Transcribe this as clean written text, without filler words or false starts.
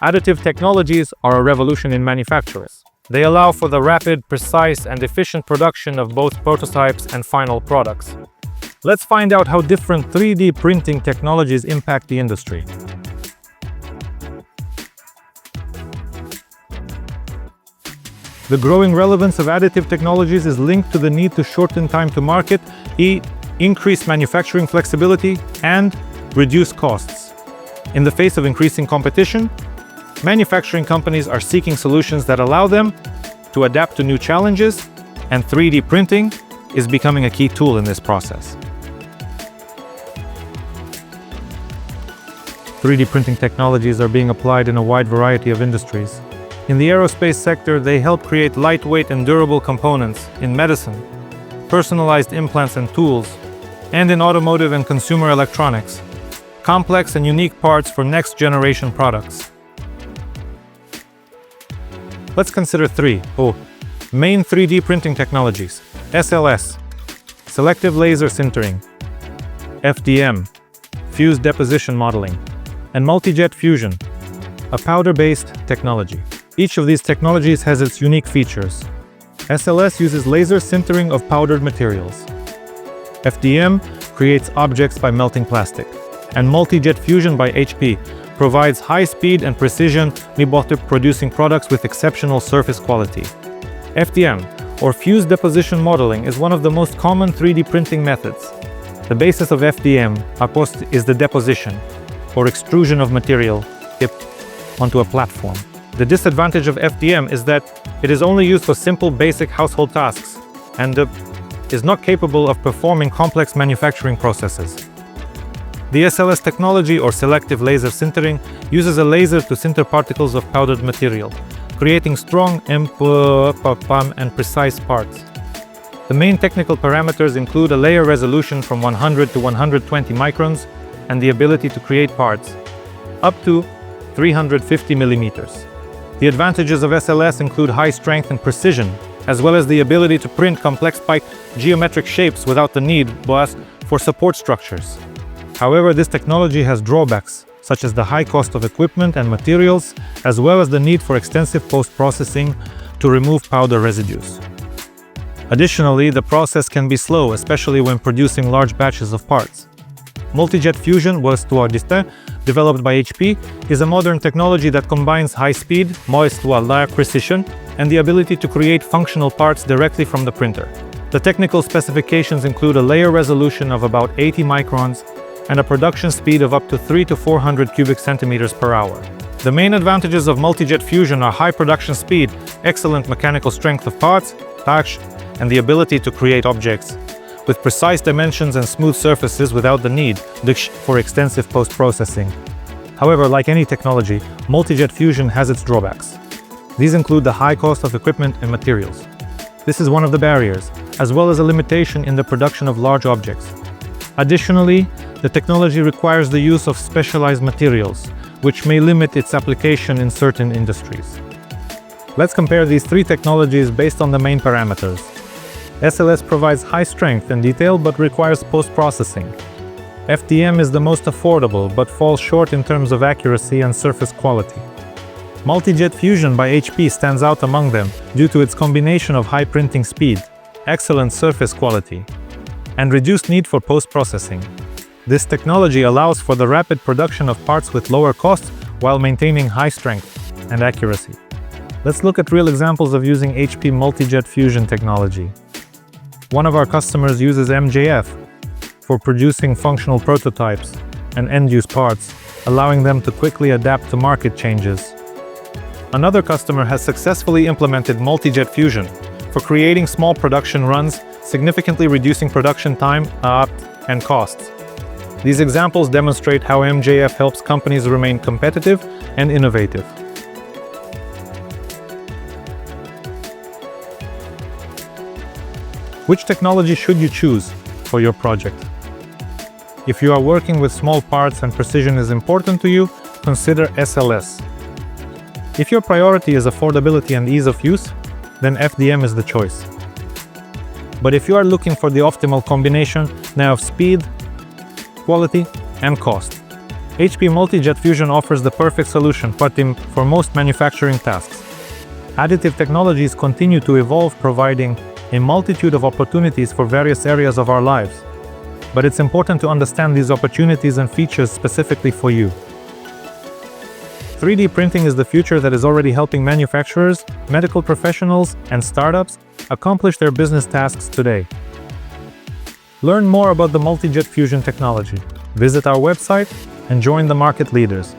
Additive technologies are a revolution in manufacturing. They allow for the rapid, precise, and efficient production of both prototypes and final products. Let's find out how different 3D printing technologies impact the industry. The growing relevance of additive technologies is linked to the need to shorten time to market, increase manufacturing flexibility, and reduce costs. In the face of increasing competition, manufacturing companies are seeking solutions that allow them to adapt to new challenges, and 3D printing is becoming a key tool in this process. 3D printing technologies are being applied in a wide variety of industries. In the aerospace sector, they help create lightweight and durable components. In medicine, personalized implants and tools, and in automotive and consumer electronics, complex and unique parts for next-generation products. Let's consider three main 3D printing technologies: SLS, selective laser sintering; FDM, fused deposition modeling; and multi-jet fusion, a powder-based technology. Each of these technologies has its unique features. SLS uses laser sintering of powdered materials. FDM creates objects by melting plastic. And multi-jet fusion by HP provides high speed and precision, producing products with exceptional surface quality. FDM, or fused deposition modeling, is one of the most common 3D printing methods. The basis of FDM is the deposition, or extrusion of material onto a platform. The disadvantage of FDM is that it is only used for simple, basic household tasks and is not capable of performing complex manufacturing processes. The SLS technology, or selective laser sintering, uses a laser to sinter particles of powdered material, creating strong and precise parts. The main technical parameters include a layer resolution from 100 to 120 microns and the ability to create parts up to 350 millimeters. The advantages of SLS include high strength and precision, as well as the ability to print complex geometric shapes without the need for support structures. However, this technology has drawbacks, such as the high cost of equipment and materials, as well as the need for extensive post-processing to remove powder residues. Additionally, the process can be slow, especially when producing large batches of parts. Multi-jet fusion, developed by HP, is a modern technology that combines high speed, precision, and the ability to create functional parts directly from the printer. The technical specifications include a layer resolution of about 80 microns and a production speed of up to 300 to 400 cubic centimeters per hour. The main advantages of multi-jet fusion are high production speed, excellent mechanical strength of parts, and the ability to create objects with precise dimensions and smooth surfaces without the need for extensive post-processing. However, like any technology, multi-jet fusion has its drawbacks. These include the high cost of equipment and materials. This is one of the barriers, as well as a limitation in the production of large objects. Additionally, the technology requires the use of specialized materials, which may limit its application in certain industries. Let's compare these three technologies based on the main parameters. SLS provides high strength and detail but requires post-processing. FDM is the most affordable but falls short in terms of accuracy and surface quality. Multi-jet fusion by HP stands out among them due to its combination of high printing speed, excellent surface quality, and reduced need for post-processing. This technology allows for the rapid production of parts with lower costs while maintaining high strength and accuracy. Let's look at real examples of using HP multi-jet fusion technology. One of our customers uses MJF for producing functional prototypes and end-use parts, allowing them to quickly adapt to market changes. Another customer has successfully implemented multi-jet fusion for creating small production runs, significantly reducing production time and costs. These examples demonstrate how MJF helps companies remain competitive and innovative. Which technology should you choose for your project? If you are working with small parts and precision is important to you, consider SLS. If your priority is affordability and ease of use, then FDM is the choice. But if you are looking for the optimal combination now of speed, quality, and cost, HP Multi-Jet Fusion offers the perfect solution for most manufacturing tasks. Additive technologies continue to evolve, providing a multitude of opportunities for various areas of our lives. But it's important to understand these opportunities and features specifically for you. 3D printing is the future that is already helping manufacturers, medical professionals, and startups accomplish their business tasks today. Learn more about the Multi-Jet Fusion technology. Visit our website and join the market leaders.